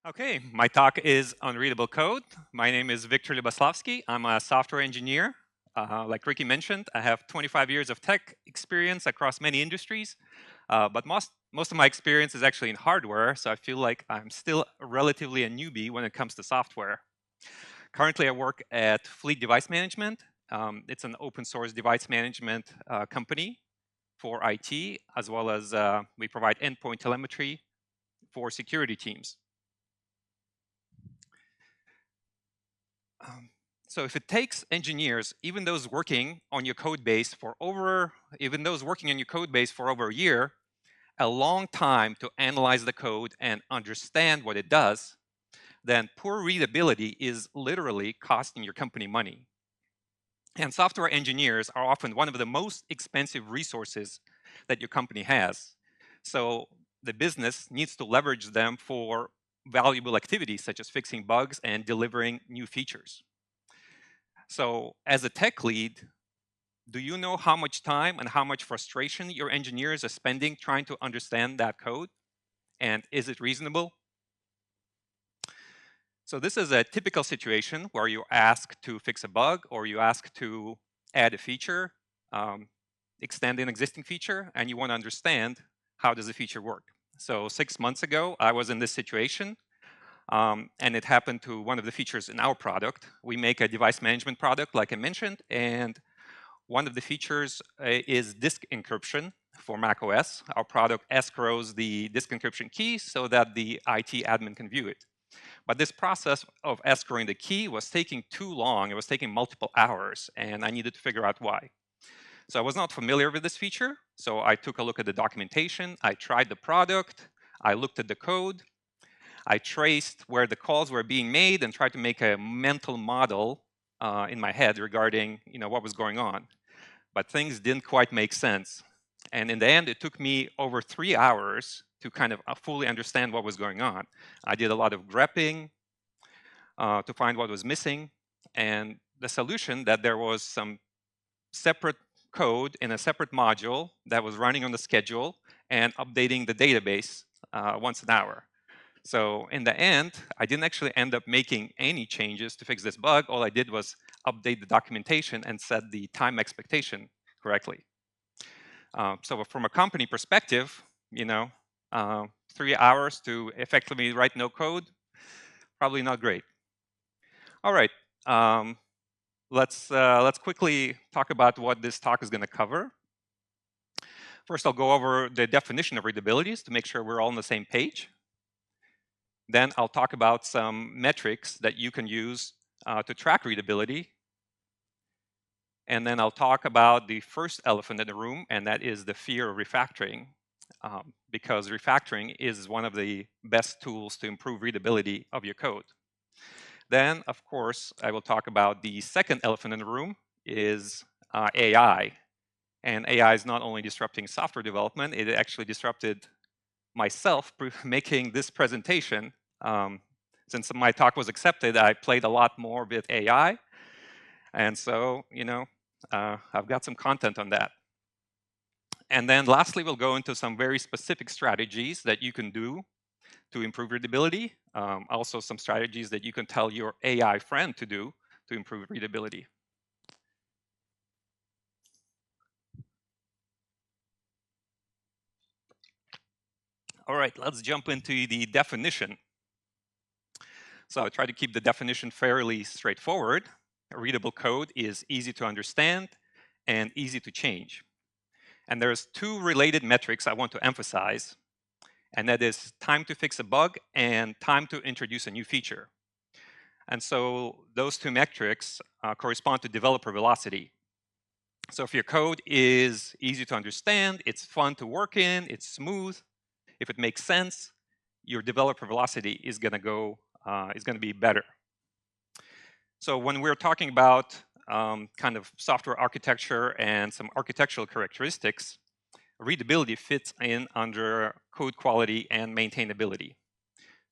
Okay, my talk is Unreadable Code. My name is Victor Lyuboslavsky. I'm a software engineer. Like Ricky mentioned, I have 25 years of tech experience across many industries, but most of my experience is actually in hardware, so I feel like I'm still relatively a newbie when it comes to software. Currently, I work at Fleet Device Management. It's an open source device management company for IT, as well as we provide endpoint telemetry for security teams. So if it takes engineers, even those working on your code base for over a year, a long time to analyze the code and understand what it does, then poor readability is literally costing your company money. And software engineers are often one of the most expensive resources that your company has. So the business needs to leverage them for valuable activities such as fixing bugs and delivering new features. So as a tech lead, do you know how much time and how much frustration your engineers are spending trying to understand that code? And is it reasonable? So this is a typical situation where you ask to fix a bug or you ask to add a feature, extend an existing feature, and you want to understand how does the feature work. So 6 months ago, I was in this situation. And it happened to one of the features in our product. We make a device management product, like I mentioned, and one of the features is disk encryption for macOS. Our product escrows the disk encryption key so that the IT admin can view it. But this process of escrowing the key was taking too long. It was taking multiple hours, and I needed to figure out why. So I was not familiar with this feature, so I took a look at the documentation. I tried the product. I looked at the code. I traced where the calls were being made and tried to make a mental model in my head regarding what was going on. But things didn't quite make sense. And in the end, it took me over 3 hours to kind of fully understand what was going on. I did a lot of grepping to find what was missing. And the solution that there was some separate code in a separate module that was running on the schedule and updating the database once an hour. So in the end, I didn't actually end up making any changes to fix this bug. All I did was update the documentation and set the time expectation correctly. So from a company perspective, 3 hours to effectively write no code, probably not great. All right, let's quickly talk about what this talk is going to cover. First, I'll go over the definition of readabilities to make sure we're all on the same page. Then I'll talk about some metrics that you can use to track readability. And then I'll talk about the first elephant in the room, and that is the fear of refactoring, because refactoring is one of the best tools to improve readability of your code. Then, of course, I will talk about the second elephant in the room is AI. And AI is not only disrupting software development, it actually disrupted myself making this presentation. Since my talk was accepted, I played a lot more with AI. And so, I've got some content on that. And then lastly, we'll go into some very specific strategies that you can do to improve readability. Also some strategies that you can tell your AI friend to do to improve readability. All right, let's jump into the definition. So I try to keep the definition fairly straightforward. A readable code is easy to understand and easy to change. And there's two related metrics I want to emphasize, and that is time to fix a bug and time to introduce a new feature. And so those two metrics correspond to developer velocity. So if your code is easy to understand, it's fun to work in, it's smooth, if it makes sense, your developer velocity is going to be better. So when we're talking about kind of software architecture and some architectural characteristics, readability fits in under code quality and maintainability.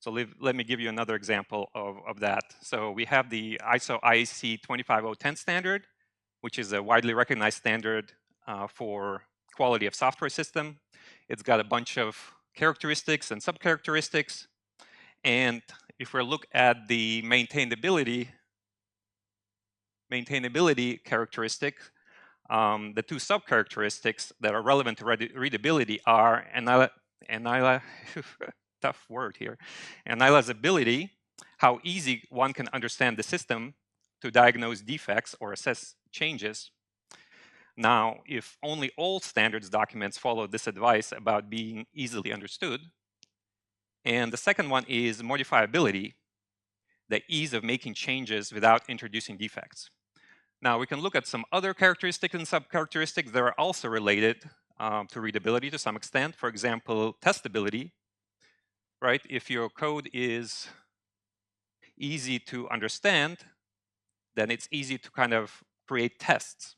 So let me give you another example of that. So we have the ISO IEC 25010 standard, which is a widely recognized standard for quality of software system. It's got a bunch of characteristics and subcharacteristics, and if we look at the maintainability characteristic, the two sub-characteristics that are relevant to readability are tough word here, analyzability, how easy one can understand the system to diagnose defects or assess changes. Now, if only all standards documents follow this advice about being easily understood. And the second one is modifiability, the ease of making changes without introducing defects. Now, we can look at some other characteristics and sub-characteristics that are also related to readability to some extent. For example, testability, right? If your code is easy to understand, then it's easy to kind of create tests.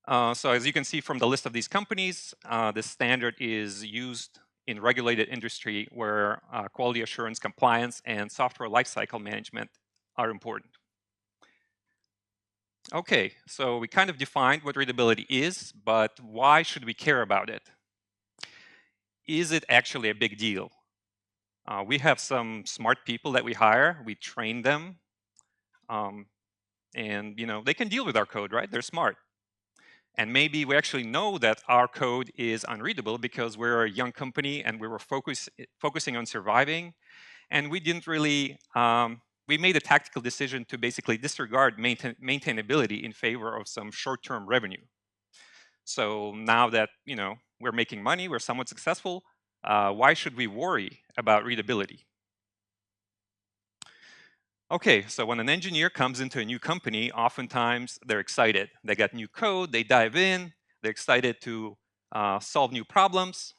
So as you can see from the list of these companies, this standard is used in regulated industry where quality assurance, compliance, and software lifecycle management are important. Okay, so we kind of defined what readability is, but why should we care about it? Is it actually a big deal? We have some smart people that we hire, we train them, and they can deal with our code, right? They're smart. And maybe we actually know that our code is unreadable because we're a young company and we were focusing on surviving, and we didn't really we made a tactical decision to basically disregard maintainability in favor of some short-term revenue. So now that we're making money, we're somewhat successful, why should we worry about readability? Okay, so when an engineer comes into a new company, oftentimes they're excited. They got new code, they dive in, they're excited to solve new problems.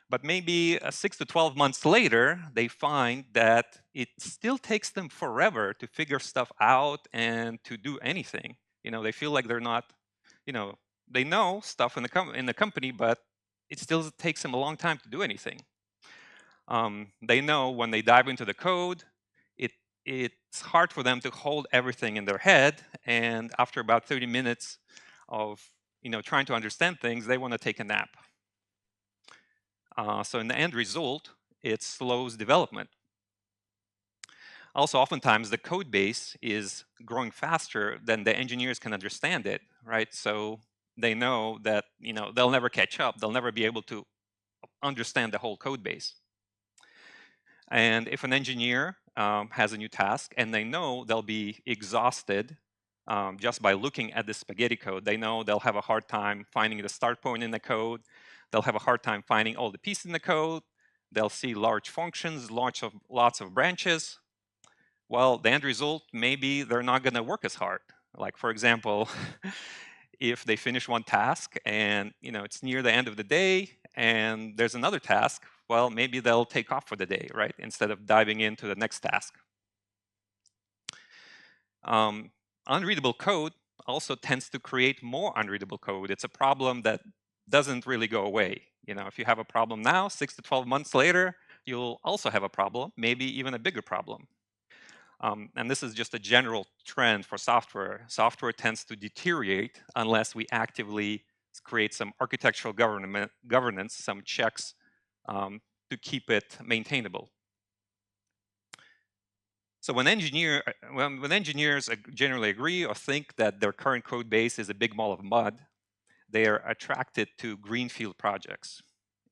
But maybe 6 to 12 months later, they find that it still takes them forever to figure stuff out and to do anything. They feel like they're not, they know stuff in the company, but it still takes them a long time to do anything. They know when they dive into the code, it's hard for them to hold everything in their head, and after about 30 minutes of trying to understand things, they want to take a nap. So in the end result, it slows development. Also, oftentimes the code base is growing faster than the engineers can understand it, right? So they know that they'll never catch up. They'll never be able to understand the whole code base. And if an engineer has a new task and they know they'll be exhausted just by looking at the spaghetti code, they know they'll have a hard time finding the start point in the code. They'll have a hard time finding all the pieces in the code. They'll see large functions, lots of branches. Well, the end result, maybe they're not going to work as hard. Like, for example, if they finish one task and it's near the end of the day and there's another task, well, maybe they'll take off for the day, right? Instead of diving into the next task. Unreadable code also tends to create more unreadable code. It's a problem that doesn't really go away. If you have a problem now, 6 to 12 months later, you'll also have a problem, maybe even a bigger problem. And this is just a general trend for software. Software tends to deteriorate unless we actively create some architectural governance, some checks to keep it maintainable. So when engineers generally agree or think that their current code base is a big ball of mud, they are attracted to greenfield projects.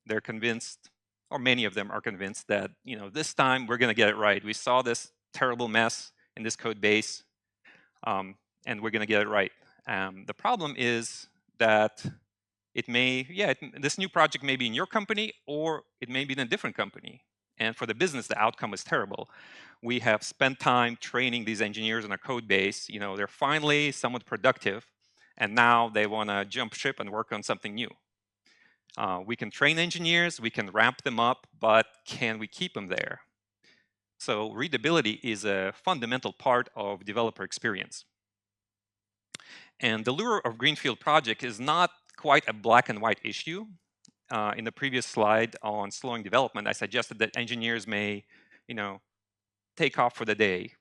They're convinced, or many of them are convinced that this time we're going to get it right. We saw this terrible mess in this code base, and we're going to get it right. The problem is that this new project may be in your company, or it may be in a different company. And for the business, the outcome is terrible. We have spent time training these engineers on a code base. They're finally somewhat productive, and now they want to jump ship and work on something new. We can train engineers, we can ramp them up, but can we keep them there? So readability is a fundamental part of developer experience. And the lure of greenfield project is not quite a black and white issue. In the previous slide on slowing development, I suggested that engineers may, take off for the day.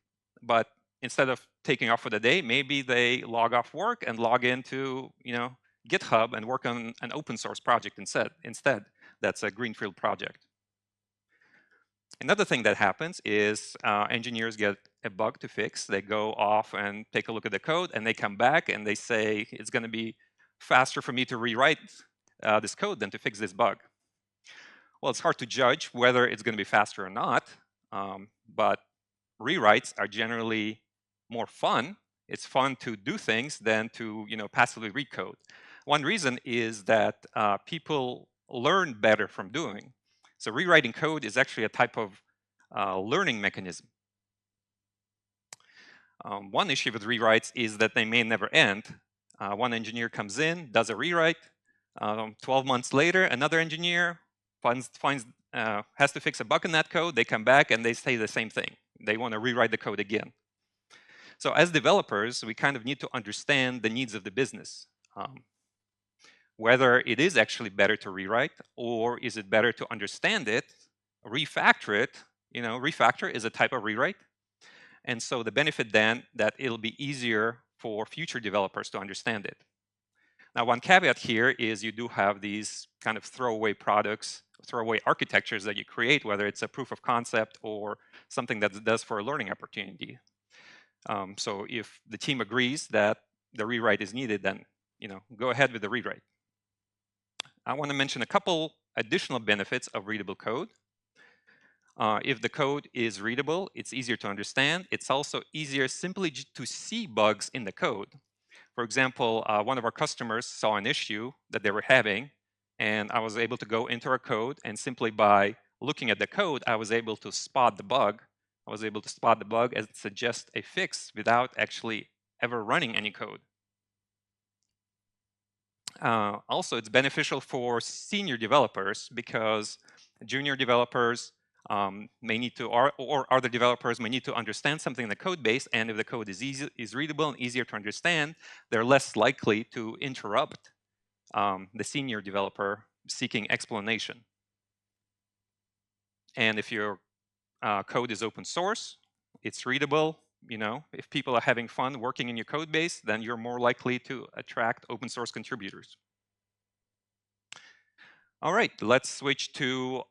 But instead of taking off for the day, maybe they log off work and log into, GitHub and work on an open source project instead. That's a greenfield project. Another thing that happens is engineers get a bug to fix. They go off and take a look at the code, and they come back and they say, it's going to be faster for me to rewrite this code than to fix this bug. Well, it's hard to judge whether it's going to be faster or not, but rewrites are generally more fun. It's fun to do things than to passively read code. One reason is that people learn better from doing. So rewriting code is actually a type of learning mechanism. One issue with rewrites is that they may never end. One engineer comes in, does a rewrite. 12 months later, another engineer has to fix a bug in that code. They come back and they say the same thing. They want to rewrite the code again. So as developers, we kind of need to understand the needs of the business. Whether it is actually better to rewrite, or is it better to understand it, refactor it. Refactor is a type of rewrite. And so the benefit then that it'll be easier for future developers to understand it. Now, one caveat here is you do have these kind of throwaway products, throwaway architectures that you create, whether it's a proof of concept or something that it does for a learning opportunity. So if the team agrees that the rewrite is needed, then go ahead with the rewrite. I want to mention a couple additional benefits of readable code. If the code is readable, it's easier to understand. It's also easier simply to see bugs in the code. For example, one of our customers saw an issue that they were having, and I was able to go into our code, and simply by looking at the code, I was able to spot the bug. I was able to spot the bug and suggest a fix without actually ever running any code. Also, it's beneficial for senior developers because junior developers may need to, or other developers may need to understand something in the code base, and if the code is readable and easier to understand, they're less likely to interrupt the senior developer seeking explanation. And if your code is open source, it's readable. If people are having fun working in your code base, then you're more likely to attract open source contributors. All right, let's switch to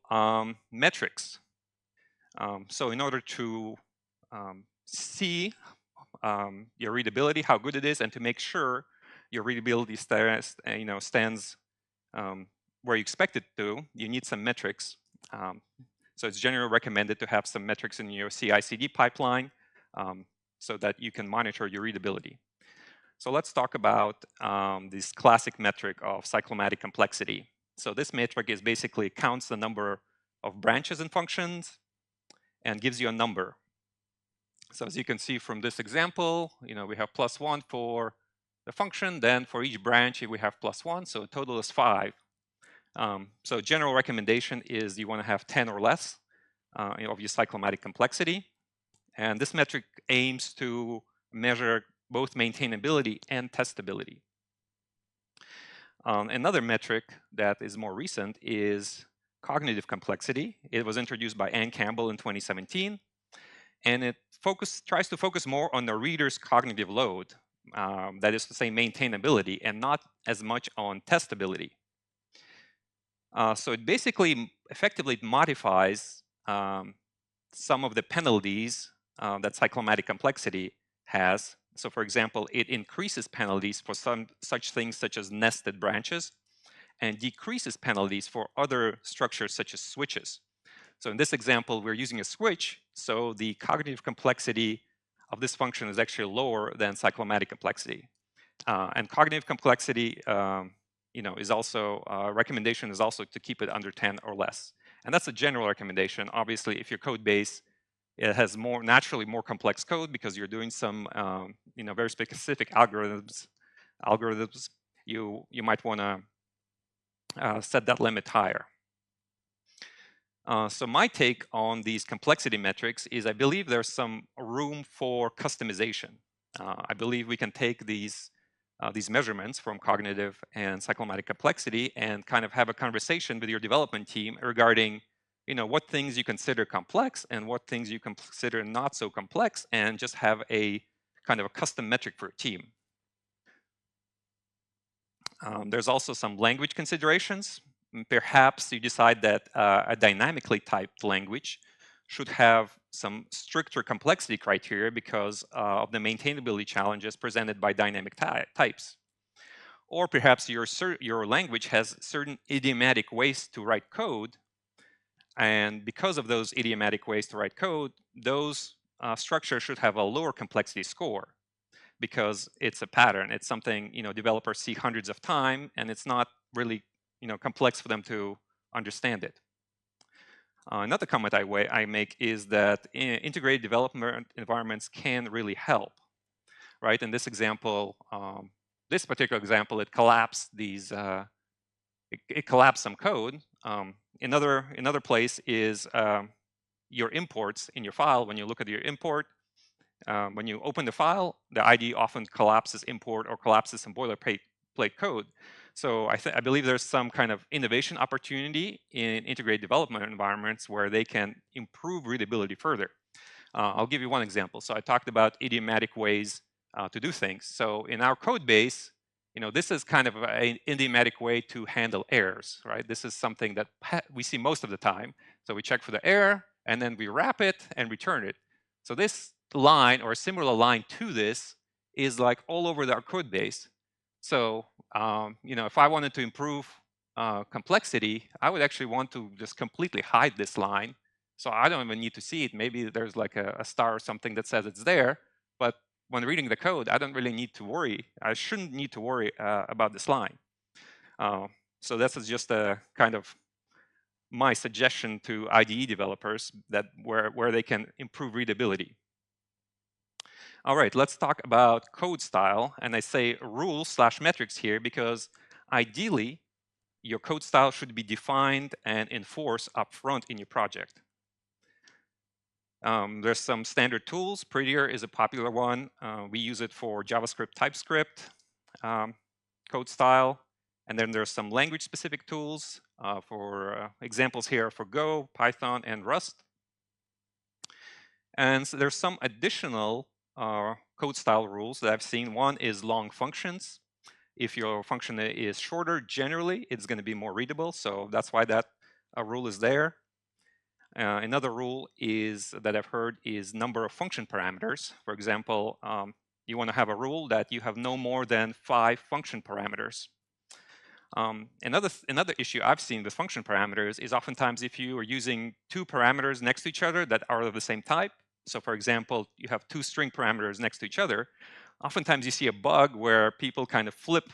metrics. So in order to see your readability, how good it is, and to make sure your readability stands where you expect it to, you need some metrics. So it's generally recommended to have some metrics in your CI/CD pipeline so that you can monitor your readability. So let's talk about this classic metric of cyclomatic complexity. So this metric is basically counts the number of branches and functions and gives you a number. So as you can see from this example, we have +1 for the function, then for each branch we have +1, so total is 5. So general recommendation is you want to have 10 or less of your cyclomatic complexity. And this metric aims to measure both maintainability and testability. Another metric that is more recent is cognitive complexity. It was introduced by Ann Campbell in 2017, and it tries to focus more on the reader's cognitive load, that is to say maintainability, and not as much on testability. So it basically effectively modifies some of the penalties that cyclomatic complexity has. So for example, it increases penalties for some such things such as nested branches and decreases penalties for other structures such as switches. So in this example, we're using a switch, so the cognitive complexity of this function is actually lower than cyclomatic complexity. And cognitive complexity is also, recommendation is also to keep it under 10 or less. And that's a general recommendation. Obviously, if your code base it has naturally more complex code because you're doing some very specific algorithms, you might want to set that limit higher. So my take on these complexity metrics is I believe there's some room for customization. I believe we can take these measurements from cognitive and cyclomatic complexity and kind of have a conversation with your development team regarding what things you consider complex and what things you consider not so complex, and just have a kind of a custom metric for a team. There's also some language considerations. Perhaps you decide that a dynamically typed language should have some stricter complexity criteria because of the maintainability challenges presented by dynamic types. Or perhaps your language has certain idiomatic ways to write code, and because of those idiomatic ways to write code, those structures should have a lower complexity score because it's a pattern. It's something developers see hundreds of times, and it's not really complex for them to understand it. Another comment I make is that integrated development environments can really help, right? In this example, this particular example, it collapsed these. It collapsed some code. Another place is your imports in your file. When you look at your import, when you open the file, the IDE often collapses import or collapses some boilerplate code. So I believe there's some kind of innovation opportunity in integrated development environments where they can improve readability further. I'll give you one example. So I talked about idiomatic ways to do things. So in our code base, this is kind of an idiomatic way to handle errors, right? This is something that we see most of the time. So we check for the error, and then we wrap it and return it. So this line or a similar line to this is like all over our code base. So if I wanted to improve complexity, I would actually want to just completely hide this line. So I don't even need to see it. Maybe there's like a star or something that says it's there, but when reading the code, I don't really need to worry. I shouldn't need to worry about this line. So this is just a kind of my suggestion to IDE developers that where they can improve readability. All right, let's talk about code style. And I say rules/metrics here because ideally, your code style should be defined and enforced upfront in your project. There's some standard tools. Prettier is a popular one. We use it for JavaScript, TypeScript, code style. And then there's some language-specific tools for examples here for Go, Python, and Rust. And so there's some additional code style rules that I've seen. One is long functions. If your function is shorter, generally, it's going to be more readable. So that's why that rule is there. Another rule is that I've heard is number of function parameters. For example, you want to have a rule that you have no more than 5 function parameters. Another issue I've seen with function parameters is oftentimes if you are using 2 parameters next to each other that are of the same type. So for example, you have 2 string parameters next to each other. Oftentimes you see a bug where people kind of flip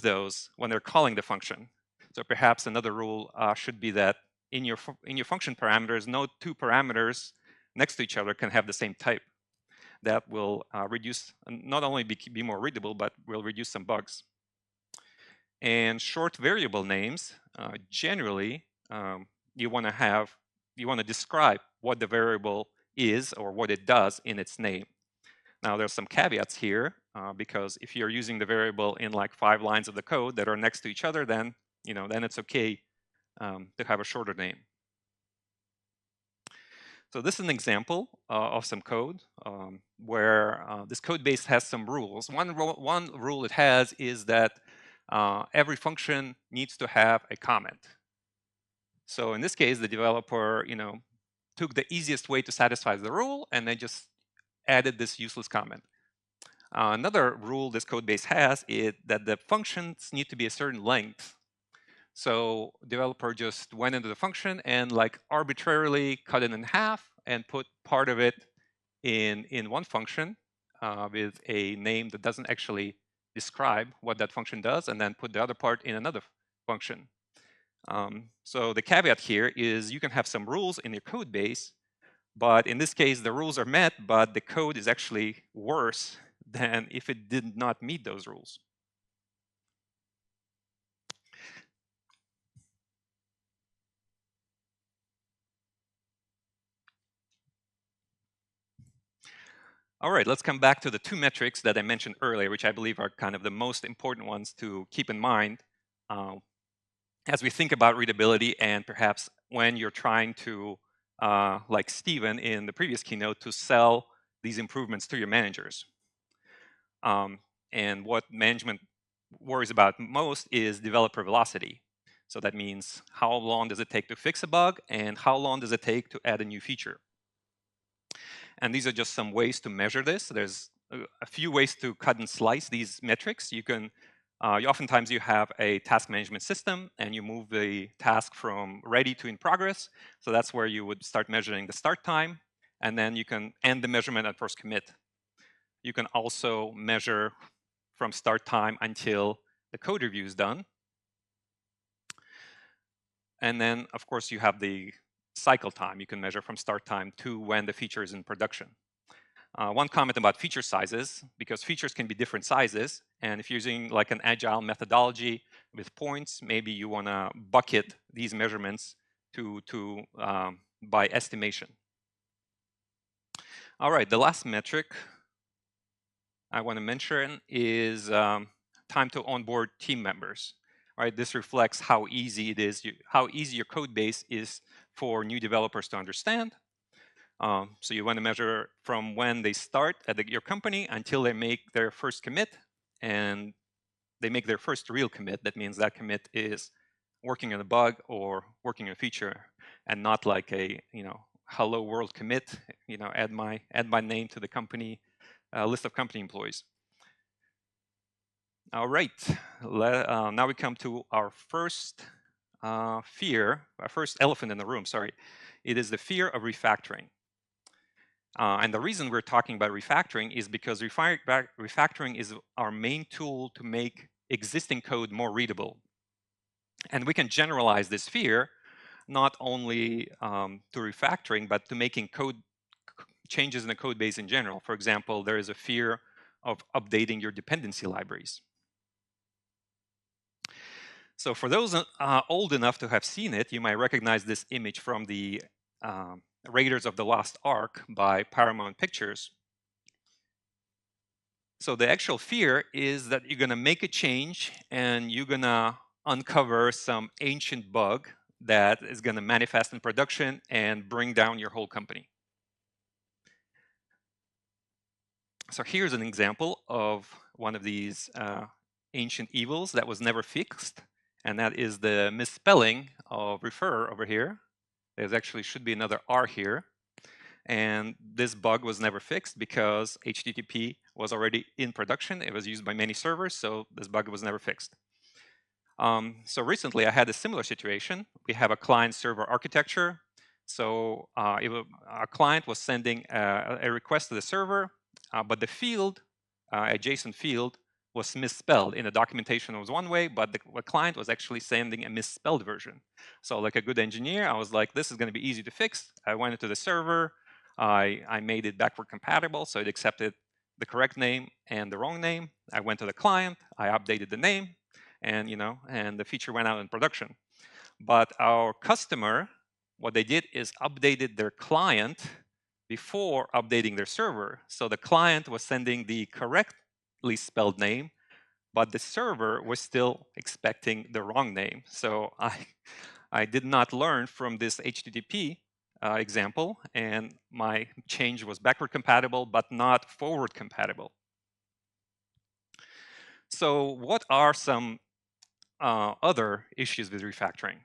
those when they're calling the function. So perhaps another rule should be that in your function parameters, no 2 parameters next to each other can have the same type. That will reduce, not only be more readable, but will reduce some bugs. And short variable names, generally, you want to describe what the variable is or what it does in its name. Now there's some caveats here because if you're using the variable in like 5 lines of the code that are next to each other, then then it's okay to have a shorter name. So this is an example of some code where this code base has some rules. One rule it has is that every function needs to have a comment. So in this case, the developer took the easiest way to satisfy the rule and then just added this useless comment. Another rule this code base has is that the functions need to be a certain length. So developer just went into the function and like arbitrarily cut it in half and put part of it in one function with a name that doesn't actually describe what that function does, and then put the other part in another function. So the caveat here is you can have some rules in your code base, but in this case, the rules are met, but the code is actually worse than if it did not meet those rules. All right, let's come back to the 2 metrics that I mentioned earlier, which I believe are kind of the most important ones to keep in mind as we think about readability, and perhaps when you're trying to, like Steven in the previous keynote, to sell these improvements to your managers. And what management worries about most is developer velocity. So that means how long does it take to fix a bug and how long does it take to add a new feature. And these are just some ways to measure this. There's a few ways to cut and slice these metrics. You can, oftentimes you have a task management system and you move the task from ready to in progress. So that's where you would start measuring the start time, and then you can end the measurement at first commit. You can also measure from start time until the code review is done. And then, of course, you have the cycle time. You can measure from start time to when the feature is in production. One comment about feature sizes, because features can be different sizes, and if you're using like an agile methodology with points, maybe you want to bucket these measurements by estimation. All right, the last metric I want to mention is time to onboard team members. Right, this reflects how easy it is, how easy your code base is for new developers to understand. So you want to measure from when they start at your company until they make their first commit, and they make their first real commit. That means that commit is working on a bug or working on a feature, and not like a hello world commit. Add my name to the company list of company employees. All right, now we come to our first fear, our first elephant in the room. Sorry, it is the fear of refactoring. And the reason we're talking about refactoring is because refactoring is our main tool to make existing code more readable. And we can generalize this fear not only to refactoring, but to making code changes in the code base in general. For example, there is a fear of updating your dependency libraries. So for those old enough to have seen it, you might recognize this image from the Raiders of the Lost Ark by Paramount Pictures. So the actual fear is that you're going to make a change and you're going to uncover some ancient bug that is going to manifest in production and bring down your whole company. So here's an example of one of these ancient evils that was never fixed, and that is the misspelling of refer over here. There's actually should be another R here. And this bug was never fixed because HTTP was already in production. It was used by many servers, so this bug was never fixed. So recently I had a similar situation. We have a client-server architecture. So our client was sending a request to the server, but the field, a JSON field, was misspelled. In the documentation it was one way, but the client was actually sending a misspelled version. So like a good engineer, I was like, this is going to be easy to fix. I went into the server, I made it backward compatible, so it accepted the correct name and the wrong name. I went to the client, I updated the name, and and the feature went out in production. But our customer, what they did is updated their client before updating their server. So the client was sending the correctly spelled name, but the server was still expecting the wrong name. So I did not learn from this HTTP example, and my change was backward compatible, but not forward compatible. So what are some other issues with refactoring?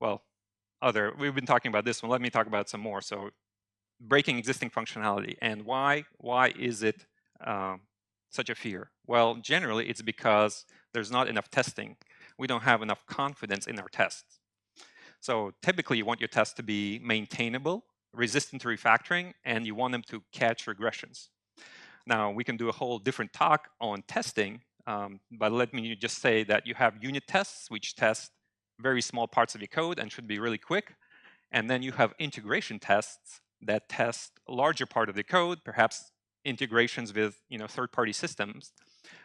Well, we've been talking about this one. Let me talk about some more. So breaking existing functionality, and why is it such a fear? Well, generally it's because there's not enough testing. We don't have enough confidence in our tests. So typically you want your tests to be maintainable, resistant to refactoring, and you want them to catch regressions. Now we can do a whole different talk on testing, but let me just say that you have unit tests, which test very small parts of your code and should be really quick. And then you have integration tests that test a larger part of the code, perhaps integrations with third-party systems.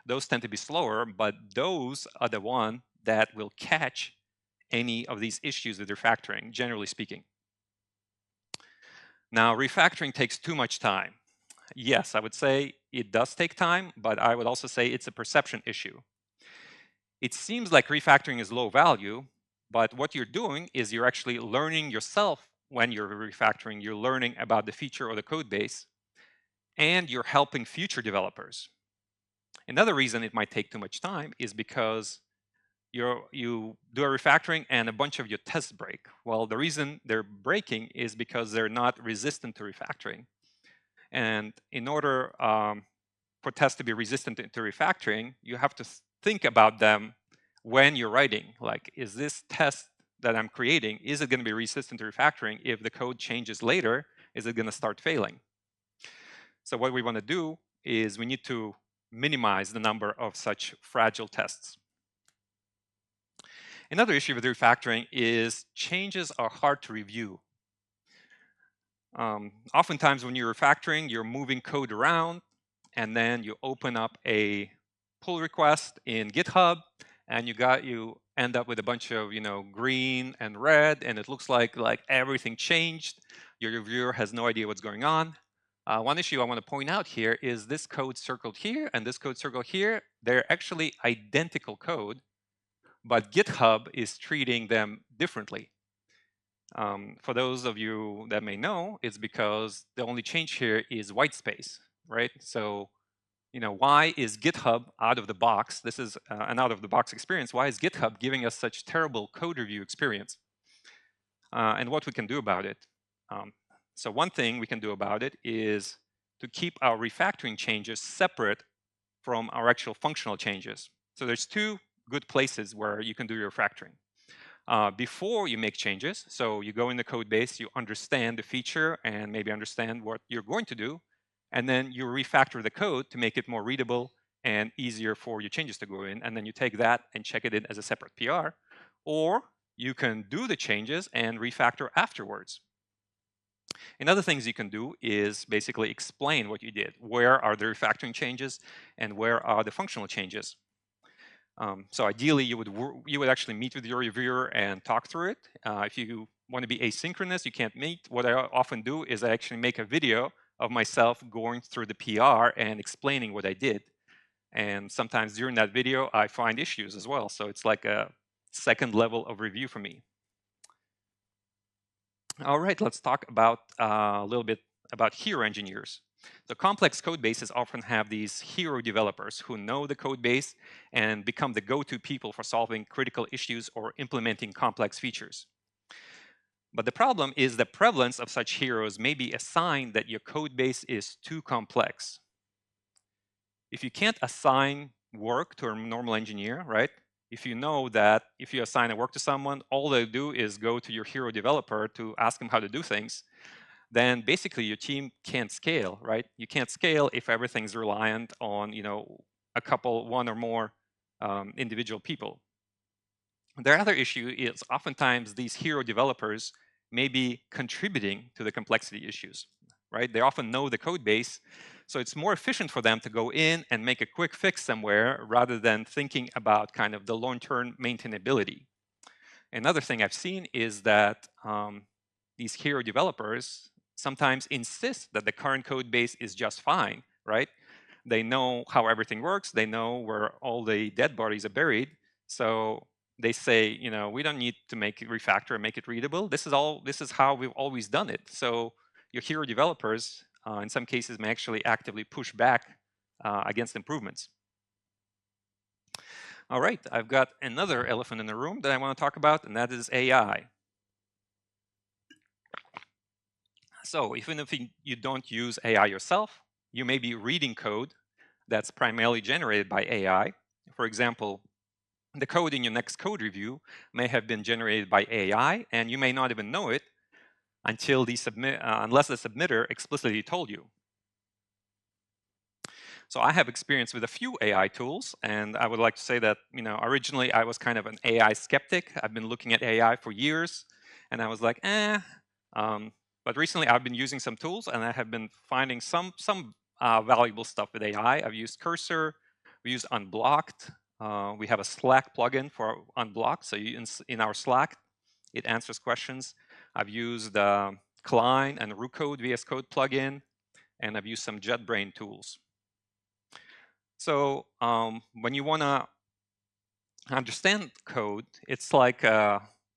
Those tend to be slower, but those are the one that will catch any of these issues with refactoring, generally speaking. Now, refactoring takes too much time. Yes, I would say it does take time, but I would also say it's a perception issue. It seems like refactoring is low value, but what you're doing is you're actually learning yourself when you're refactoring. You're learning about the feature or the code base, and you're helping future developers. Another reason it might take too much time is because you do a refactoring and a bunch of your tests break. Well, the reason they're breaking is because they're not resistant to refactoring. And in order for tests to be resistant to refactoring, you have to think about them when you're writing. Like, is this test that I'm creating, is it going to be resistant to refactoring? If the code changes later, is it going to start failing? So what we want to do is we need to minimize the number of such fragile tests. Another issue with refactoring is changes are hard to review. Oftentimes when you're refactoring, you're moving code around, and then you open up a pull request in GitHub, and you end up with a bunch of green and red, and it looks like everything changed. Your reviewer has no idea what's going on. One issue I want to point out here is this code circled here and this code circled here. They're actually identical code, but GitHub is treating them differently. For those of you that may know, it's because the only change here is white space, right? So, why is GitHub out of the box? This is an out of the box experience. Why is GitHub giving us such terrible code review experience? And what we can do about it. So one thing we can do about it is to keep our refactoring changes separate from our actual functional changes. So there's two good places where you can do your refactoring. Before you make changes, so you go in the code base, you understand the feature and maybe understand what you're going to do, and then you refactor the code to make it more readable and easier for your changes to go in, and then you take that and check it in as a separate PR. Or you can do the changes and refactor afterwards. Another things you can do is basically explain what you did. Where are the refactoring changes and where are the functional changes? So ideally, you would actually meet with your reviewer and talk through it. If you want to be asynchronous, you can't meet. What I often do is I actually make a video of myself going through the PR and explaining what I did. And sometimes during that video, I find issues as well. So it's like a second level of review for me. All right, let's talk about a little bit about hero engineers. So complex code bases often have these hero developers who know the code base and become the go-to people for solving critical issues or implementing complex features. But the problem is the prevalence of such heroes may be a sign that your code base is too complex. If you can't assign work to a normal engineer, right? If you know that if you assign a work to someone, all they do is go to your hero developer to ask them how to do things, then basically your team can't scale, right? You can't scale if everything's reliant on, one or more individual people. The other issue is oftentimes these hero developers may be contributing to the complexity issues, right? They often know the code base, so it's more efficient for them to go in and make a quick fix somewhere rather than thinking about kind of the long-term maintainability. Another thing I've seen is that these hero developers sometimes insist that the current code base is just fine, right? They know how everything works. They know where all the dead bodies are buried. So they say, we don't need to make it refactor and make it readable. This is how we've always done it. So your hero developers, in some cases, may actually actively push back against improvements. All right, I've got another elephant in the room that I want to talk about, and that is AI. So even if you don't use AI yourself, you may be reading code that's primarily generated by AI. For example, the code in your next code review may have been generated by AI, and you may not even know it until unless the submitter explicitly told you. So I have experience with a few AI tools, and I would like to say that originally I was kind of an AI skeptic. I've been looking at AI for years, and I was like, but recently I've been using some tools, and I have been finding some valuable stuff with AI. I've used Cursor, we use Unblocked. We have a Slack plugin for Unblocked, so in our Slack, it answers questions. I've used Klein and RuCode VS Code plugin, and I've used some JetBrains tools. So when you want to understand code, it's like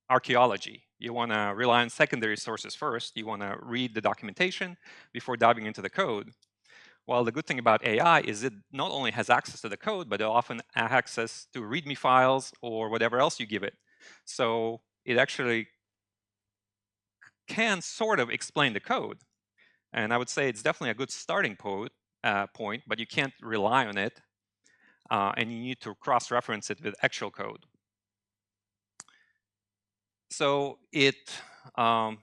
archaeology. You want to rely on secondary sources first. You want to read the documentation before diving into the code. Well, the good thing about AI is it not only has access to the code, but it often has access to README files or whatever else you give it. So it actually can sort of explain the code. And I would say it's definitely a good starting point, but you can't rely on it. And you need to cross-reference it with actual code. So um,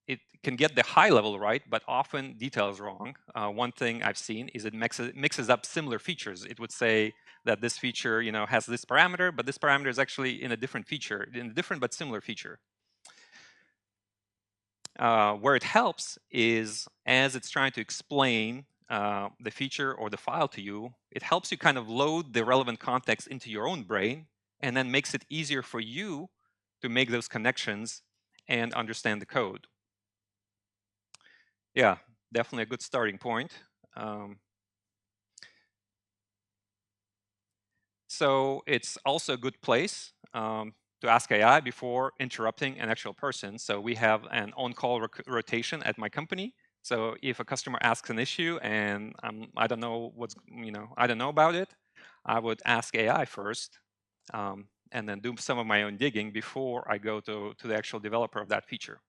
it can get the high level right, but often details wrong. One thing I've seen is it mixes up similar features. It would say that this feature, has this parameter, but this parameter is actually in a different feature, in a different but similar feature. Where it helps is as it's trying to explain the feature or the file to you, it helps you kind of load the relevant context into your own brain and then makes it easier for you to make those connections and understand the code. Yeah, definitely a good starting point. So it's also a good place to ask AI before interrupting an actual person. So we have an on-call rotation at my company. So if a customer asks an issue and I don't know I don't know about it, I would ask AI first and then do some of my own digging before I go to the actual developer of that feature.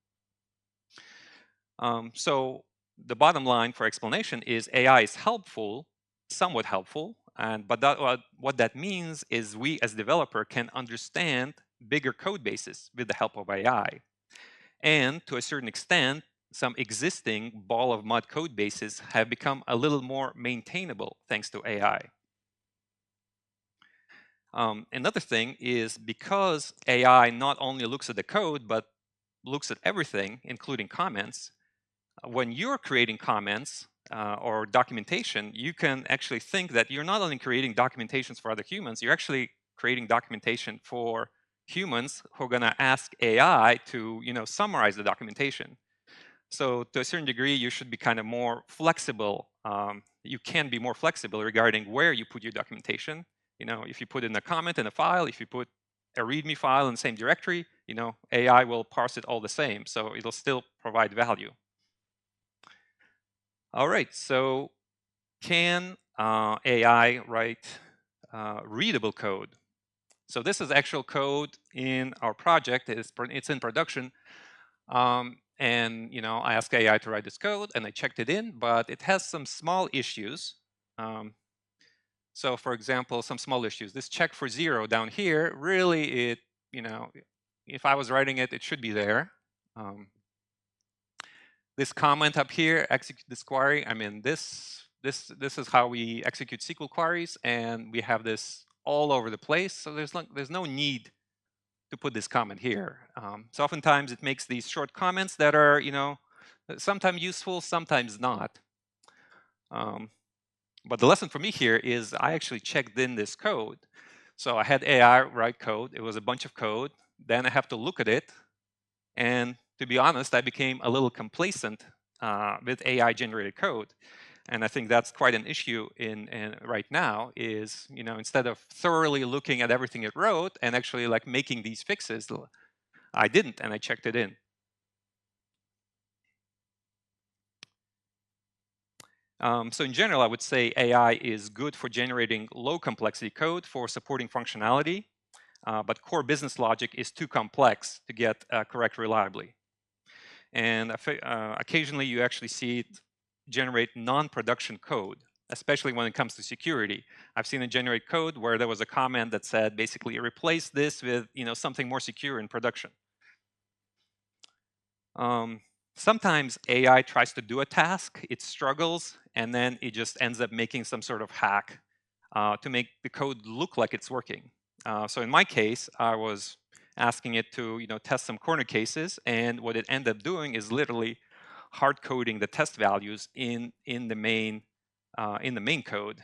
So the bottom line for explanation is AI is helpful, somewhat helpful, but what that means is we as developer can understand bigger code bases with the help of AI. And to a certain extent, some existing ball of mud code bases have become a little more maintainable thanks to AI. Another thing is because AI not only looks at the code, but looks at everything, including comments, when you're creating comments or documentation, you can actually think that you're not only creating documentations for other humans, you're actually creating documentation for humans who are going to ask AI to, summarize the documentation. So to a certain degree, you should be kind of more flexible. You can be more flexible regarding where you put your documentation. If you put in a comment in a file, if you put a README file in the same directory, AI will parse it all the same. So it'll still provide value. All right, so can AI write readable code? So this is actual code in our project. It's in production. And I asked AI to write this code and I checked it in, but it has some small issues. So for example, some small issues. This check for 0 down here, really if I was writing it, it should be there. This comment up here, execute this query. I mean, this is how we execute SQL queries, and we have this all over the place. So there's no need to put this comment here. So oftentimes it makes these short comments that are sometimes useful, sometimes not. But the lesson for me here is I actually checked in this code. So I had AI write code. It was a bunch of code. Then I have to look at it, and to be honest, I became a little complacent with AI-generated code. And I think that's quite an issue in right now is, instead of thoroughly looking at everything it wrote and actually like making these fixes, I didn't, and I checked it in. So in general, I would say AI is good for generating low complexity code for supporting functionality, but core business logic is too complex to get correct reliably. And occasionally you actually see it generate non-production code, especially when it comes to security. I've seen it generate code where there was a comment that said basically replace this with something more secure in production. Sometimes AI tries to do a task, it struggles, and then it just ends up making some sort of hack to make the code look like it's working. So in my case, I was asking it to test some corner cases, and what it ended up doing is literally hard coding the test values in the main code.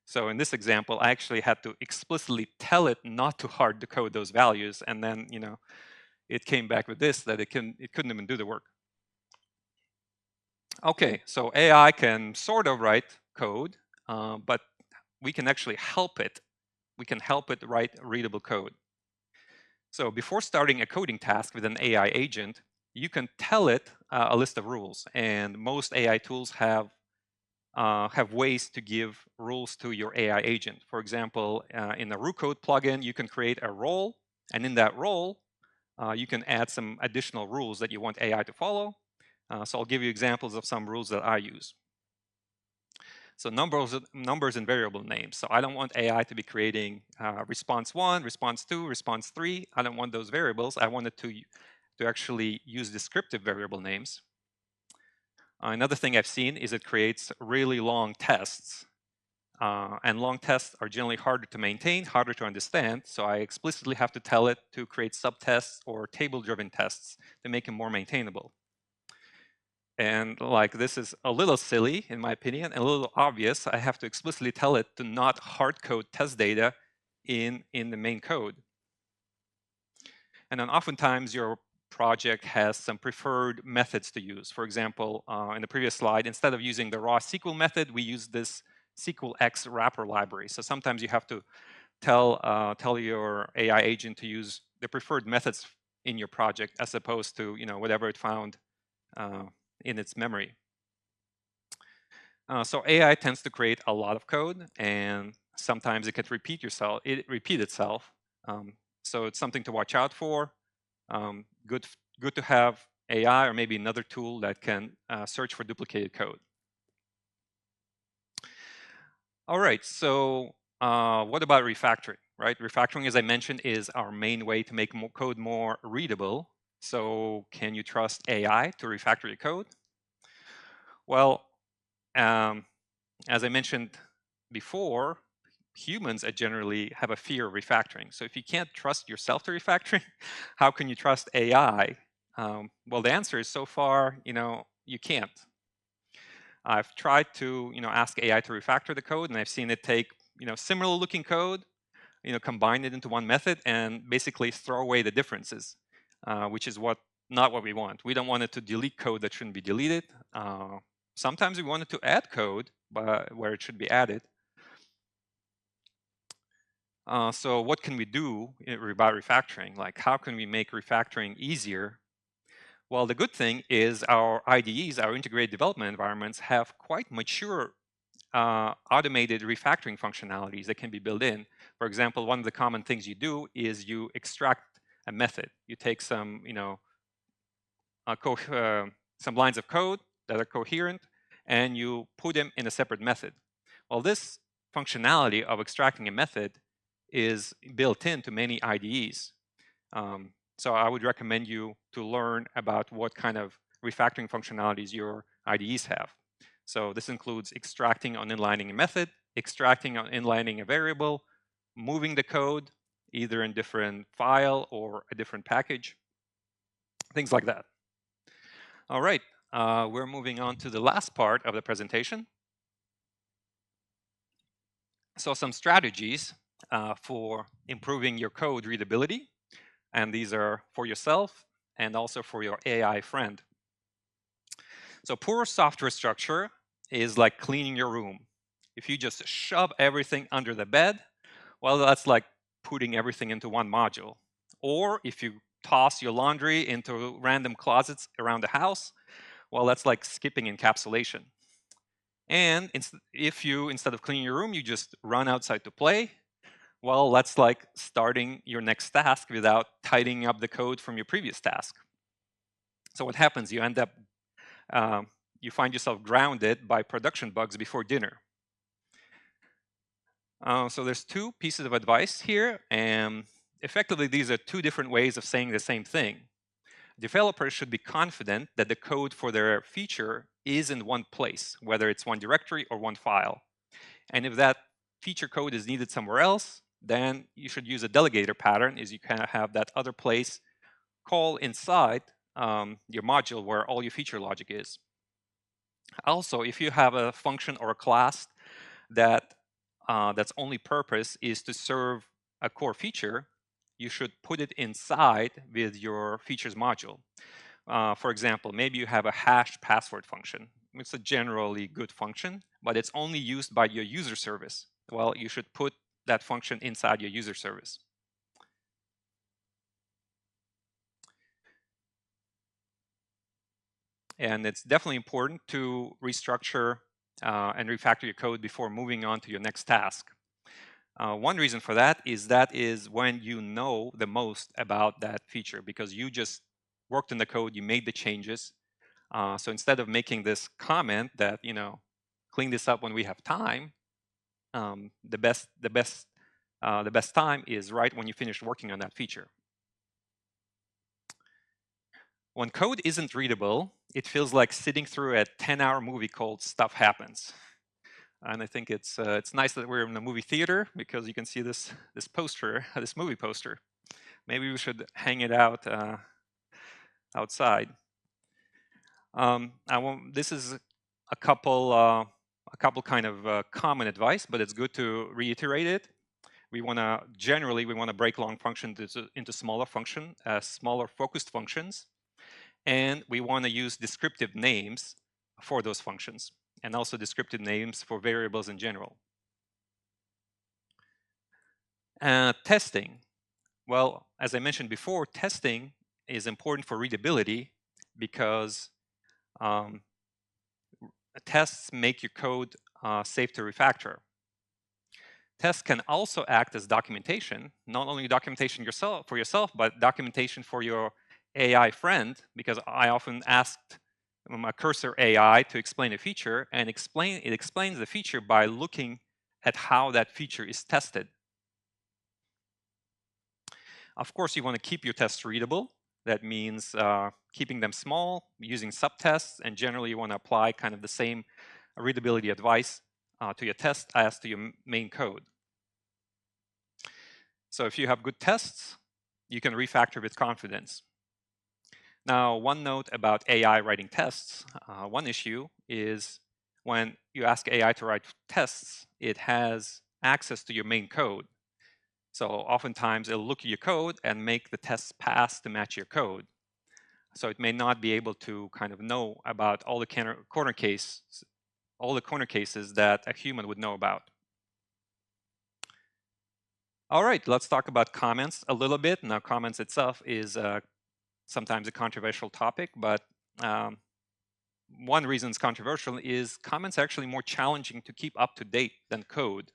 So in this example, I actually had to explicitly tell it not to hard code those values, and then it came back with this that it couldn't even do the work. Okay, so AI can sort of write code, but we can actually help it. We can help it write readable code. So before starting a coding task with an AI agent, you can tell it a list of rules, and most AI tools have have ways to give rules to your AI agent. For example, in the RuCode plugin, you can create a role, and in that role, you can add some additional rules that you want AI to follow. So I'll give you examples of some rules that I use. So numbers and variable names. So I don't want AI to be creating response 1, response 2, response 3. I don't want those variables. I want it to actually use descriptive variable names. Another thing I've seen is it creates really long tests. And long tests are generally harder to maintain, harder to understand. So I explicitly have to tell it to create subtests or table-driven tests to make them more maintainable. And like this is a little silly, in my opinion, and a little obvious. I have to explicitly tell it to not hard code test data in the main code. And then oftentimes your project has some preferred methods to use. For example, in the previous slide, instead of using the raw SQL method, we use this SQLX wrapper library. So sometimes you have to tell your AI agent to use the preferred methods in your project as opposed to whatever it found in its memory. So AI tends to create a lot of code, and sometimes it can repeat itself. So it's something to watch out for. Good to have AI or maybe another tool that can search for duplicated code. All right, so what about refactoring, right? Refactoring, as I mentioned, is our main way to make code more readable. So can you trust AI to refactor your code? Well, as I mentioned before, humans generally have a fear of refactoring. So if you can't trust yourself to refactoring, how can you trust AI? Well, the answer is so far, you can't. I've tried to, ask AI to refactor the code, and I've seen it take, similar looking code, combine it into one method, and basically throw away the differences, which is not what we want. We don't want it to delete code that shouldn't be deleted. Sometimes we want it to add code where it should be added. So what can we do about refactoring? Like, how can we make refactoring easier? Well, the good thing is our IDEs, our integrated development environments, have quite mature automated refactoring functionalities that can be built in. For example, one of the common things you do is you extract a method. You take some, some lines of code that are coherent, and you put them in a separate method. Well, this functionality of extracting a method is built into many IDEs. So I would recommend you to learn about what kind of refactoring functionalities your IDEs have. So this includes extracting on inlining a method, extracting on inlining a variable, moving the code either in different file or a different package, things like that. All right, we're moving on to the last part of the presentation. So some strategies for improving your code readability, and these are for yourself and also for your AI friend. So poor software structure is like cleaning your room. If you just shove everything under the bed, well, that's like putting everything into one module. Or if you toss your laundry into random closets around the house, well, that's like skipping encapsulation. And if you, instead of cleaning your room, you just run outside to play, well, that's like starting your next task without tidying up the code from your previous task. So what happens? You end up, you find yourself grounded by production bugs before dinner. So there's two pieces of advice here, and effectively these are two different ways of saying the same thing. Developers should be confident that the code for their feature is in one place, whether it's one directory or one file. And if that feature code is needed somewhere else, then you should use a delegator pattern, is you kind of have that other place call inside your module where all your feature logic is. Also, if you have a function or a class that that's only purpose is to serve a core feature, you should put it inside with your features module. For example, maybe you have a hash password function. It's a generally good function, but it's only used by your user service. Well, you should put that function inside your user service. And it's definitely important to restructure and refactor your code before moving on to your next task. One reason for that is when you know the most about that feature, because you just worked in the code, you made the changes. So instead of making this comment that, clean this up when we have time, the best time is right when you finish working on that feature. When code isn't readable, it feels like sitting through a 10-hour movie called Stuff Happens. And I think it's nice that we're in the movie theater, because you can see this poster, this movie poster. Maybe we should hang it out outside. This is a couple kind of common advice, but it's good to reiterate it. Generally we want to break long functions into smaller focused functions, and we want to use descriptive names for those functions, and also descriptive names for variables in general. Testing. Well, as I mentioned before, testing is important for readability because tests make your code safe to refactor. Tests can also act as documentation, not only documentation for yourself, but documentation for your AI friend, because I often asked my cursor AI to explain a feature, and it explains the feature by looking at how that feature is tested. Of course, you want to keep your tests readable. That means keeping them small, using subtests, and generally you want to apply kind of the same readability advice to your test as to your main code. So if you have good tests, you can refactor with confidence. Now, one note about AI writing tests. One issue is when you ask AI to write tests, it has access to your main code. So oftentimes it'll look at your code and make the tests pass to match your code. So it may not be able to kind of know about all the corner cases that a human would know about. All right, let's talk about comments a little bit. Now, comments itself is sometimes a controversial topic, but one reason it's controversial is comments are actually more challenging to keep up to date than code.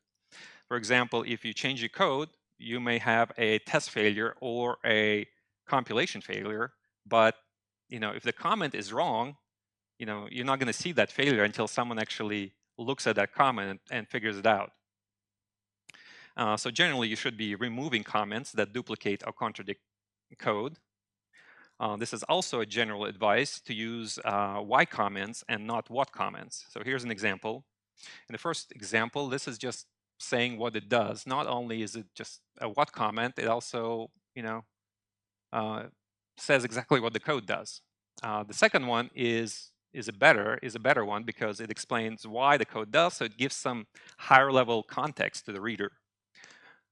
For example, if you change your code, you may have a test failure or a compilation failure, but if the comment is wrong, you're not going to see that failure until someone actually looks at that comment and figures it out. So generally, you should be removing comments that duplicate or contradict code. This is also a general advice to use why comments and not what comments. So here's an example. In the first example, this is just saying what it does. Not only is it just a what comment, it also says exactly what the code does. The second one is a better one because it explains why the code does, so it gives some higher level context to the reader.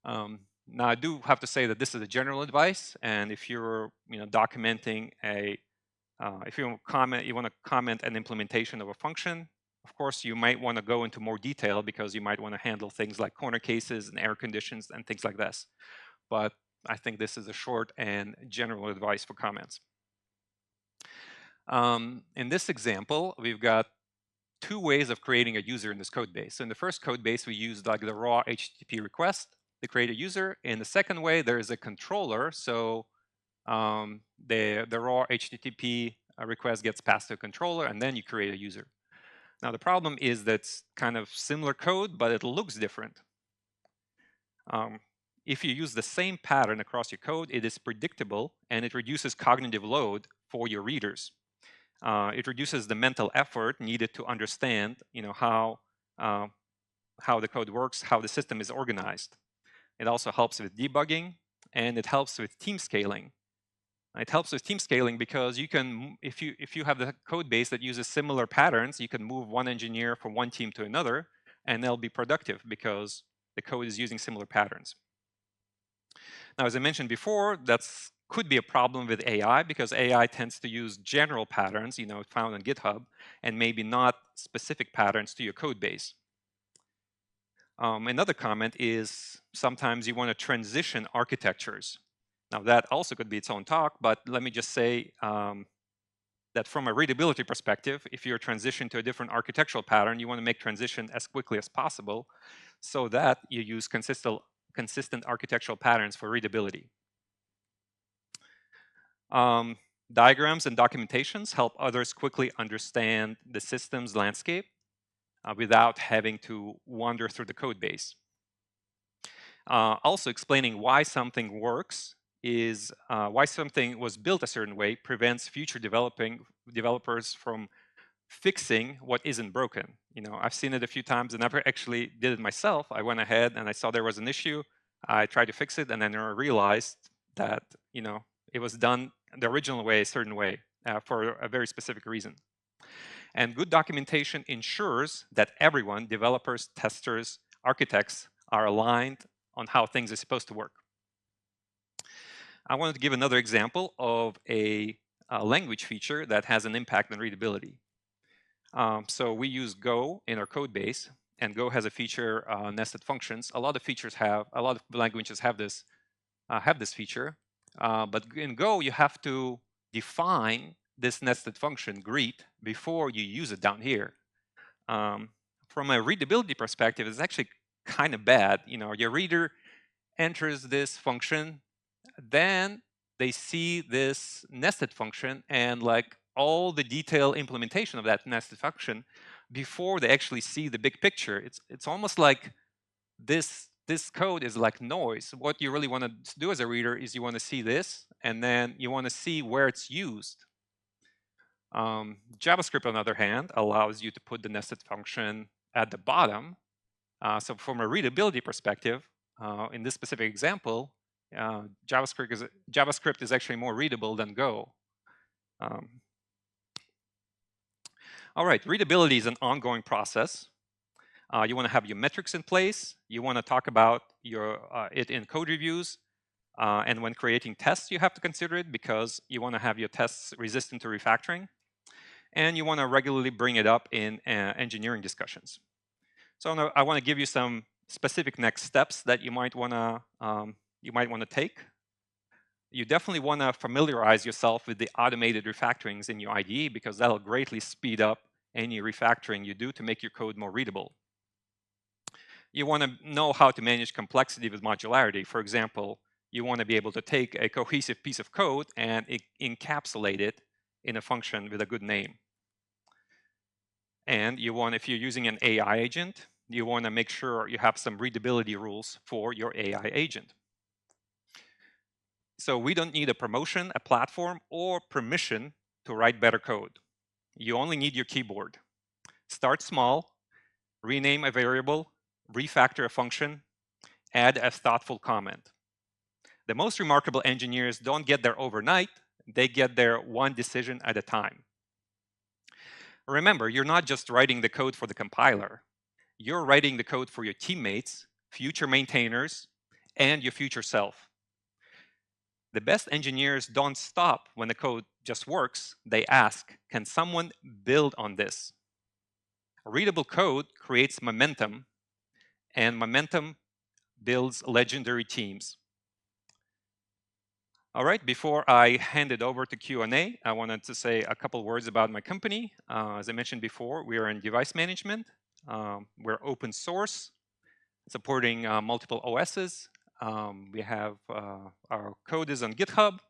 Now I do have to say that this is a general advice, and if you're documenting if you want to comment an implementation of a function, of course you might want to go into more detail because you might want to handle things like corner cases and error conditions and things like this. But I think this is a short and general advice for comments. In this example, we've got two ways of creating a user in this code base. So in the first code base, we used like the raw HTTP request to create a user. In the second way, there is a controller. So the raw HTTP request gets passed to a controller, and then you create a user. Now the problem is that's kind of similar code, but it looks different. If you use the same pattern across your code, it is predictable and it reduces cognitive load for your readers. It reduces the mental effort needed to understand, how the code works, how the system is organized. It also helps with debugging, and it helps with team scaling. It helps with team scaling because you can, if you have the code base that uses similar patterns, you can move one engineer from one team to another, and they'll be productive because the code is using similar patterns. Now, as I mentioned before, that's could be a problem with AI because AI tends to use general patterns, found on GitHub, and maybe not specific patterns to your code base. Another comment is sometimes you want to transition architectures. Now that also could be its own talk, but let me just say that from a readability perspective, if you're transitioning to a different architectural pattern, you want to make transition as quickly as possible so that you use consistent architectural patterns for readability. Diagrams and documentations help others quickly understand the system's landscape without having to wander through the code base. Also, explaining why something works is why something was built a certain way prevents future developers from fixing what isn't broken. I've seen it a few times and never actually did it myself. I went ahead and I saw there was an issue. I tried to fix it and then I realized that it was done the original way, a certain way, for a very specific reason. And good documentation ensures that everyone, developers, testers, architects, are aligned on how things are supposed to work. I wanted to give another example of a language feature that has an impact on readability. So we use Go in our code base, and Go has a feature, nested functions. A lot of languages have this feature, but in Go you have to define this nested function greet before you use it down here. From a readability perspective, it's actually kind of bad. Your reader enters this function, then they see this nested function and like all the detailed implementation of that nested function before they actually see the big picture. It's almost like this code is like noise. What you really want to do as a reader is you want to see this, and then you want to see where it's used. JavaScript, on the other hand, allows you to put the nested function at the bottom. So from a readability perspective, in this specific example, JavaScript is actually more readable than Go. All right, readability is an ongoing process. You want to have your metrics in place. You want to talk about it in code reviews. And when creating tests, you have to consider it because you want to have your tests resistant to refactoring. And you want to regularly bring it up in engineering discussions. So I want to give you some specific next steps that you might want to take. You definitely want to familiarize yourself with the automated refactorings in your IDE because that'll greatly speed up any refactoring you do to make your code more readable. You want to know how to manage complexity with modularity. For example, you want to be able to take a cohesive piece of code and encapsulate it in a function with a good name. And if you're using an AI agent, you want to make sure you have some readability rules for your AI agent. So we don't need a promotion, a platform, or permission to write better code. You only need your keyboard. Start small, rename a variable, refactor a function, add a thoughtful comment. The most remarkable engineers don't get there overnight, they get there one decision at a time. Remember, you're not just writing the code for the compiler. You're writing the code for your teammates, future maintainers, and your future self. The best engineers don't stop when the code just works. They ask, can someone build on this? Readable code creates momentum, and momentum builds legendary teams. All right, before I hand it over to Q&A, I wanted to say a couple words about my company. As I mentioned before, we are in device management. We're open source, supporting multiple OSs. We have our code is on GitHub,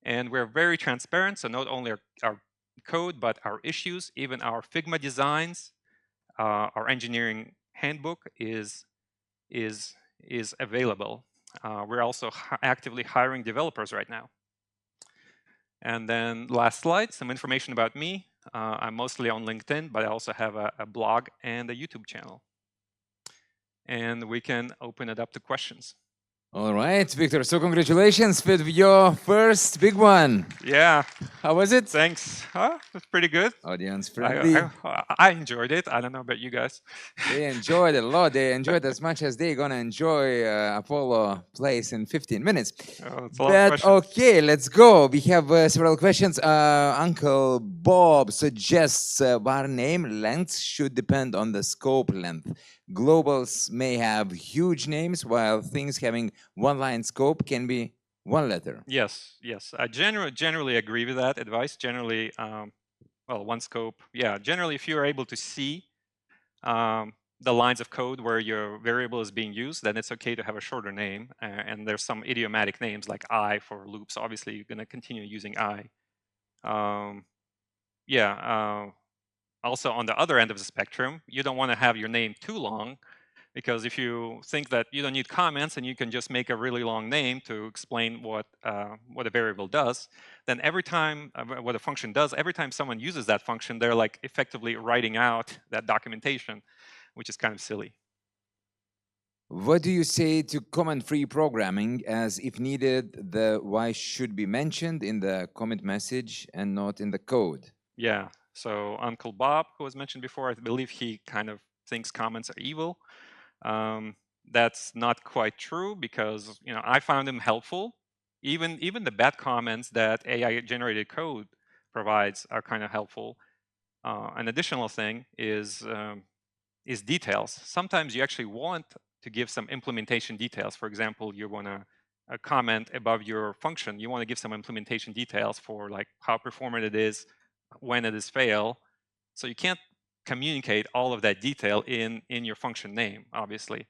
and we're very transparent. So not only our code, but our issues, even our Figma designs, our engineering handbook is available. We're also actively hiring developers right now. And then last slide, some information about me. I'm mostly on LinkedIn, but I also have a blog and a YouTube channel. And we can open it up to questions. All right, Victor. So congratulations with your first big one. Yeah. How was it? Thanks. It's pretty good. Audience friendly. I enjoyed it. I don't know about you guys. They enjoyed it a lot. They enjoyed as much as they're gonna enjoy Apollo Place in 15 minutes. But okay, let's go. We have several questions. Uncle Bob suggests var name length should depend on the scope length. Globals may have huge names, while things having one-line scope can be one letter. Yes, yes. I generally agree with that advice. Generally, well, one scope. Yeah, generally, if you're able to see the lines of code where your variable is being used, then it's okay to have a shorter name. And there's some idiomatic names like I for loops. Obviously, you're going to continue using I. Also, on the other end of the spectrum, you don't want to have your name too long, because if you think that you don't need comments and you can just make a really long name to explain what a variable does, then every time what a function does, every time someone uses that function, they're like effectively writing out that documentation, which is kind of silly. What do you say to comment-free programming, as if needed, the why should be mentioned in the comment message and not in the code? Yeah, so Uncle Bob, who was mentioned before, I believe he kind of thinks comments are evil. That's not quite true, because I found them helpful. Even the bad comments that AI-generated code provides are kind of helpful. An additional thing is details. Sometimes you actually want to give some implementation details. For example, you want to comment above your function. You want to give some implementation details for like how performant it is, when it is fail. So you can't communicate all of that detail in your function name, obviously.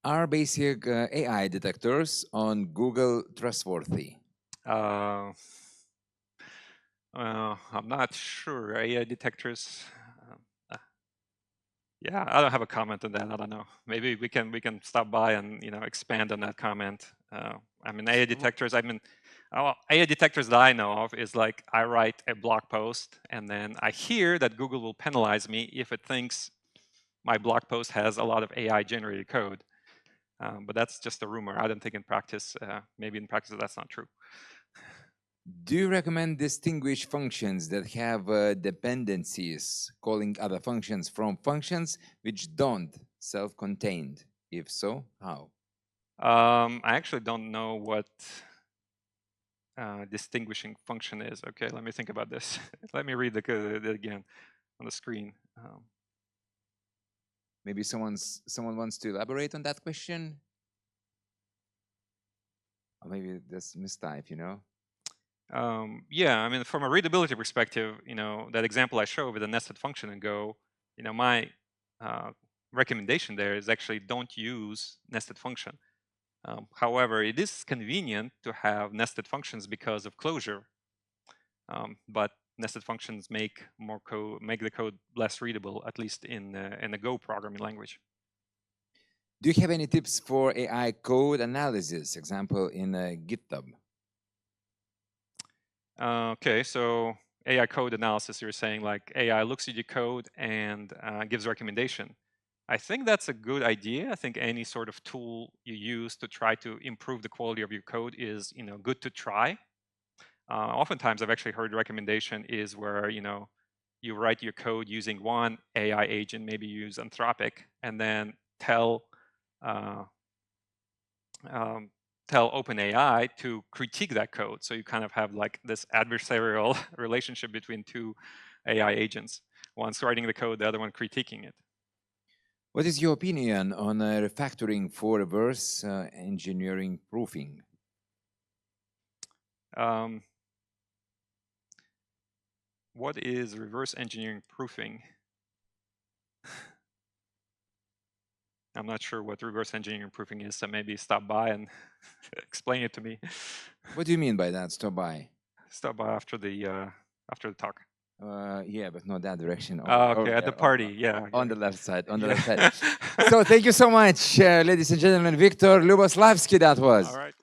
Are basic AI detectors on Google trustworthy? I'm not sure. AI detectors. Yeah, I don't have a comment on that. I don't know. Maybe we can stop by and expand on that comment. I mean, AI detectors. AI detectors that I know of is like I write a blog post and then I hear that Google will penalize me if it thinks my blog post has a lot of AI generated code. But that's just a rumor. I don't think in practice. Maybe in practice that's not true. Do you recommend distinguish functions that have dependencies, calling other functions, from functions which don't self-contained? If so, how? I actually don't know what distinguishing function is. Okay, let me think about this. Let me read the again on the screen. Maybe someone wants to elaborate on that question? Or maybe that's mistype, Yeah, I mean, from a readability perspective, that example I show with a nested function in Go, my recommendation there is actually don't use nested function. However, it is convenient to have nested functions because of closure, but nested functions make the code less readable, at least in the Go programming language. Do you have any tips for AI code analysis, example in GitHub? Okay, so AI code analysis, you're saying like AI looks at your code and gives a recommendation. I think that's a good idea. I think any sort of tool you use to try to improve the quality of your code is, good to try. Oftentimes, I've actually heard recommendation is where, you write your code using one AI agent, maybe use Anthropic, and then tell OpenAI to critique that code. So you kind of have like this adversarial relationship between two AI agents. One's writing the code, the other one critiquing it. What is your opinion on refactoring for reverse engineering proofing? What is reverse engineering proofing? I'm not sure what reverse engineering proofing is, so maybe stop by and explain it to me. What do you mean by that, stop by? Stop by after the talk. Yeah, but not that direction. Okay, at the party, yeah. On the left side, on the left side. So thank you so much, ladies and gentlemen. Viktor Lyuboslavsky, that was. All right.